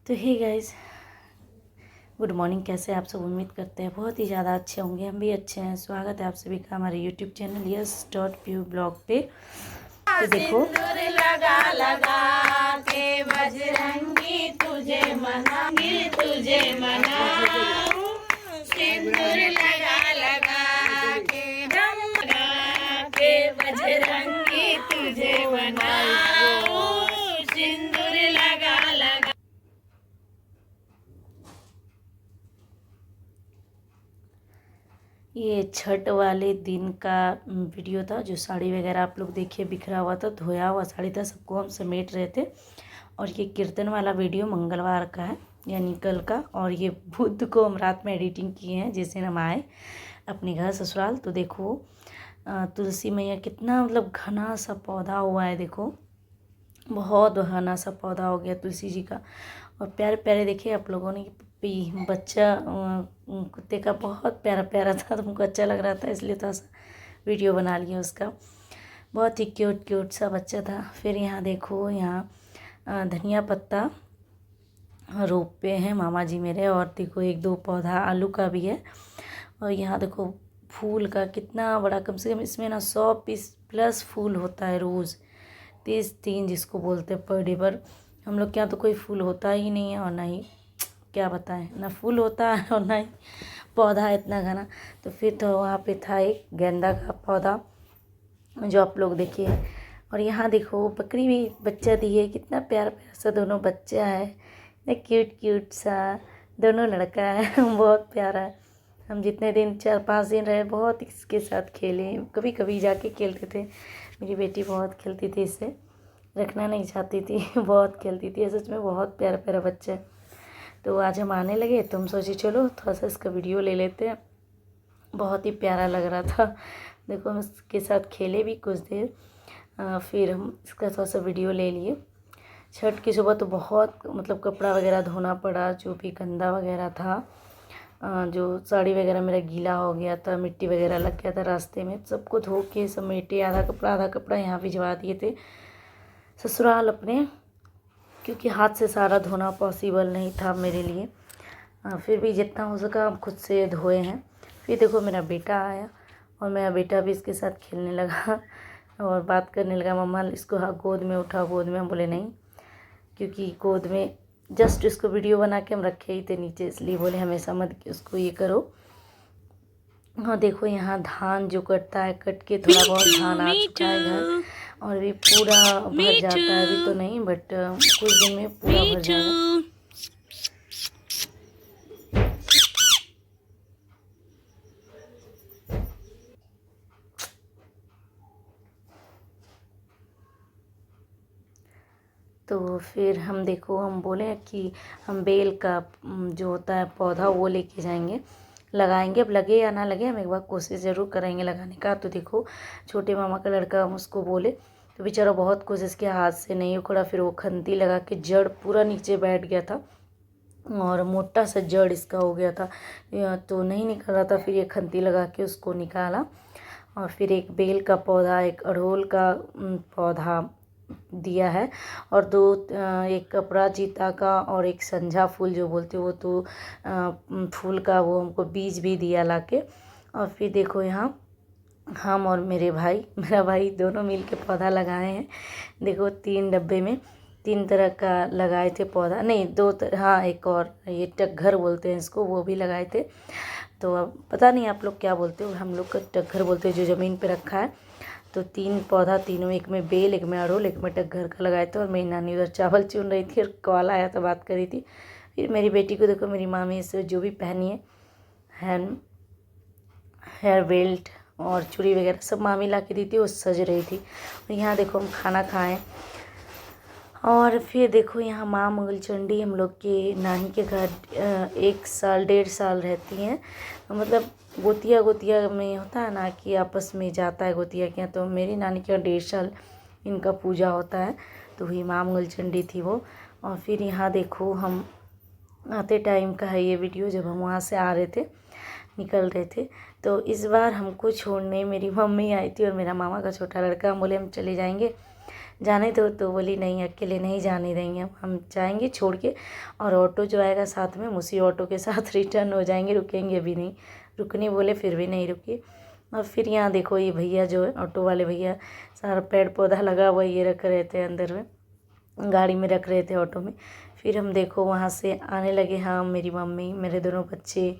तो hey guys, good morning. कैसे आप सब? उम्मीद करते हैं बहुत ही ज़्यादा अच्छे होंगे। हम भी अच्छे हैं। स्वागत है आप सभी का हमारे यूट्यूब चैनल यस.प्यू ब्लॉग पे। तो देखो, सिंदूर लगा लगा के बजरंगी तुझे मनाऊं, सिंदूर लगा लगा के हम लगा के बजरंगी तुझे मनाऊं, सिंदूर लगा लगा। ये छठ वाले दिन का वीडियो था। जो साड़ी वगैरह आप लोग देखिए बिखरा हुआ था, धोया हुआ साड़ी था, सबको हम समेट रहे थे। और ये कीर्तन वाला वीडियो मंगलवार का है, यानी कल का। और ये बुध को हम रात में एडिटिंग किए हैं, जिस दिन हम आए अपने घर ससुराल। तो देखो तुलसी मैया कितना मतलब घना सा पौधा हुआ है। देखो बहुत घना सा पौधा हो गया तुलसी जी का। और प्यारे प्यारे देखिए आप लोगों ने बच्चा कुत्ते का बहुत प्यारा प्यारा था, तो हमको अच्छा लग रहा था, इसलिए थोड़ा सा वीडियो बना लिया उसका। बहुत ही क्यूट क्यूट सा बच्चा था। फिर यहाँ देखो, यहाँ धनिया पत्ता रोपे हैं मामा जी मेरे। और देखो एक दो पौधा आलू का भी है। और यहाँ देखो फूल का कितना बड़ा, कम से कम इसमें ना 100 पीस प्लस फूल होता है रोज़। 30 जिसको बोलते हैं पर डे। पर हम लोग के यहाँ तो कोई फूल होता ही नहीं है, और ना ही क्या बताएं, ना फूल होता है और ना ही पौधा इतना घना। तो फिर तो वहाँ पे था एक गेंदा का पौधा जो आप लोग देखिए। और यहाँ देखो बकरी भी बच्चा दी है, कितना प्यारा प्यारा सा दोनों बच्चा है, इतना क्यूट क्यूट सा दोनों लड़का है बहुत प्यारा है। हम जितने दिन 4-5 दिन रहे बहुत इसके साथ खेले, कभी कभी जाके खेलते थे। मेरी बेटी बहुत खेलती थी इससे, रखना नहीं चाहती थी बहुत खेलती थी। सच में बहुत प्यारा प्यारा बच्चा है। तो आज हम आने लगे तो हम सोचे चलो थोड़ा सा इसका वीडियो ले लेते हैं। बहुत ही प्यारा लग रहा था। देखो हम इसके साथ खेले भी कुछ देर, फिर हम इसका थोड़ा सा वीडियो ले लिए। छठ की सुबह तो बहुत मतलब कपड़ा वगैरह धोना पड़ा, जो भी गंदा वगैरह था। जो साड़ी वगैरह मेरा गीला हो गया था, मिट्टी वगैरह लग गया था रास्ते में, सबको धो के समेटे। आधा कपड़ा यहाँ भिजवा दिए थे ससुराल अपने, क्योंकि हाथ से सारा धोना पॉसिबल नहीं था मेरे लिए। फिर भी जितना हो सका हम खुद से धोए हैं। फिर देखो मेरा बेटा आया, और मेरा बेटा भी इसके साथ खेलने लगा और बात करने लगा। मम्मा इसको हाँ गोद में उठाओ, गोद में। हम बोले नहीं, क्योंकि गोद में जस्ट इसको वीडियो बना के हम रखे ही थे नीचे, इसलिए बोले हमेशा मत उसको ये करो। हाँ देखो यहाँ धान जो कटता है, कट के थोड़ा बहुत धान आ चुका है घर, और अभी पूरा भर जाता है। अभी तो नहीं, बट कुछ दिन में पूरा भर जाएगा। तो फिर हम देखो, हम बोले कि हम बेल का जो होता है पौधा वो लेके जाएंगे, लगाएंगे। अब लगे या ना लगे, हम एक बार कोशिश ज़रूर करेंगे लगाने का। तो देखो छोटे मामा का लड़का, हम उसको बोले तो बेचारा बहुत कोशिश किया, हाथ से नहीं उखड़ा। फिर वो खंती लगा के जड़ पूरा नीचे बैठ गया था, और मोटा सा जड़ इसका हो गया था, तो नहीं निकल रहा था। फिर ये खंती लगा के उसको निकाला। और फिर एक बेल का पौधा, एक अड़हुल का पौधा दिया है, और एक अपराजिता का और एक संझा फूल जो बोलते हो वो तो फूल का, वो हमको बीज भी दिया लाके। और फिर देखो यहाँ हम और मेरा भाई दोनों मिल के पौधा लगाए हैं। देखो 3 डब्बे में 3 तरह का लगाए थे पौधा, नहीं 2 तरह, हाँ एक और ये टग्घर बोलते हैं इसको, वो भी लगाए थे। तो अब पता नहीं आप लोग क्या बोलते हो, हम लोग का टग्घर बोलते हैं जो ज़मीन पे रखा है। तो 3 पौधा, तीनों, एक में बेल, एक में अड़हुल, एक में टग्घर का लगाए थे। और मेरी नानी उधर चावल चुन रही थी, और कॉल आया तो बात करी थी। फिर मेरी बेटी को देखो, मेरी मामी इससे जो भी पहनी है, हेयर बेल्ट और चूड़ी वगैरह सब मामी ला के दी थी, वो सज रही थी। और यहाँ देखो हम खाना खाएं। और फिर देखो यहाँ माँ मंगलचंडी हम लोग के नानी के घर 1 साल 1.5 साल रहती हैं। मतलब गोतिया में होता है ना कि आपस में जाता है गोतिया के यहाँ, तो मेरी नानी के यहाँ 1.5 साल इनका पूजा होता है। तो वही माँ मंगलचंडी थी वो। और फिर यहाँ देखो हम आते टाइम का है ये वीडियो, जब हम वहाँ से आ रहे थे, निकल रहे थे। तो इस बार हमको छोड़ने मेरी मम्मी आई थी और मेरा मामा का छोटा लड़का। हम बोले हम चले जाएंगे, जाने दो, तो बोली नहीं अकेले नहीं जाने देंगे, हम जाएंगे छोड़ के, और ऑटो जो आएगा साथ में उसी ऑटो के साथ रिटर्न हो जाएंगे, रुकेंगे भी नहीं। रुकने बोले फिर भी नहीं रुकी। और फिर यहाँ देखो ये भैया जो है ऑटो वाले भैया, सारा पेड़ पौधा लगा हुआ ये रख रहे थे अंदर में, गाड़ी में रख रहे थे ऑटो में। फिर हम देखो वहाँ से आने लगे, हम मेरी मम्मी, मेरे दोनों बच्चे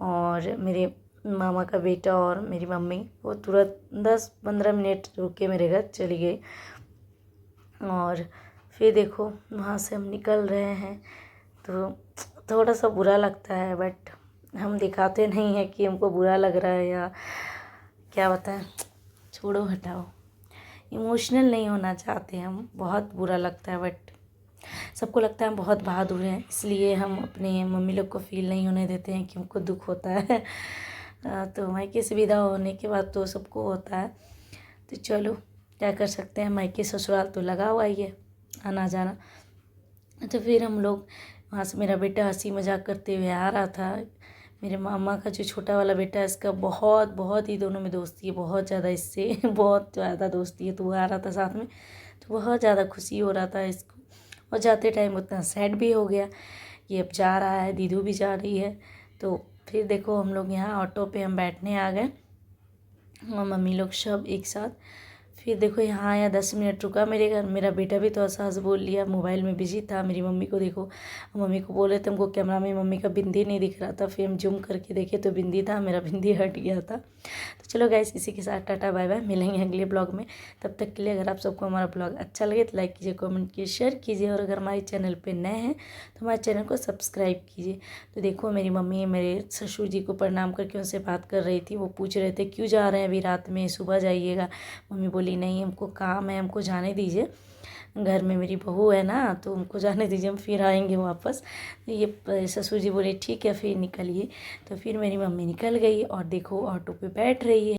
और मेरे मामा का बेटा और मेरी मम्मी। वो तुरंत 10-15 मिनट रुक के मेरे घर चली गई। और फिर देखो वहाँ से हम निकल रहे हैं, तो थोड़ा सा बुरा लगता है, बट हम दिखाते नहीं हैं कि हमको बुरा लग रहा है या क्या बताएं, छोड़ो हटाओ, इमोशनल नहीं होना चाहते हम। बहुत बुरा लगता है, बट सबको लगता है हम बहुत बहादुर हैं, इसलिए हम अपने मम्मी लोग को फील नहीं होने देते हैं कि हमको दुख होता है। तो मायके से विदा होने के बाद तो सबको होता है, तो चलो क्या कर सकते हैं, मायके ससुराल तो लगा हुआ ही है, आना जाना। तो फिर हम लोग वहाँ से, मेरा बेटा हंसी मजाक करते हुए आ रहा था। मेरे मामा का जो छोटा वाला बेटा है, इसका बहुत बहुत ही दोनों में दोस्ती है, बहुत ज़्यादा इससे बहुत ज़्यादा दोस्ती है, तो वो आ रहा था साथ में, तो बहुत ज़्यादा खुशी हो रहा था इसको। और जाते टाइम उतना सैड भी हो गया, ये अब जा रहा है, दीदू भी जा रही है। तो फिर देखो हम लोग यहाँ ऑटो पे हम बैठने आ गए, और मम्मी लोग सब एक साथ। फिर देखो यहाँ आया, 10 मिनट रुका मेरे घर। मेरा बेटा भी तो हंस बोल लिया, मोबाइल में बिजी था। मेरी मम्मी को देखो, मम्मी को बोले थे, हमको कैमरा में मम्मी का बिंदी नहीं दिख रहा था, फिर हम जूम करके देखे तो बिंदी था, मेरा बिंदी हट गया था। तो चलो गाइस, इसी के साथ टाटा बाय बाय, मिलेंगे अगले ब्लॉग में। तब तक के लिए अगर आप सबको हमारा ब्लॉग अच्छा लगे तो लाइक कीजिए, कमेंट कीजिए, शेयर कीजिए, और अगर हमारे चैनल पर नए हैं तो हमारे चैनल को सब्सक्राइब कीजिए। तो देखो मेरी मम्मी मेरे ससुर जी को प्रणाम करके उनसे बात कर रही थी। वो पूछ रहे थे क्यों जा रहे हैं अभी रात में, सुबह जाइएगा। मम्मी बोली नहीं, हमको काम है, हमको जाने दीजिए, घर में मेरी बहू है ना, तो उनको जाने दीजिए, हम फिर आएंगे वापस। ये ससुर जी बोले ठीक है फिर निकलिए। तो फिर मेरी मम्मी निकल गई, और देखो ऑटो पे बैठ रही है।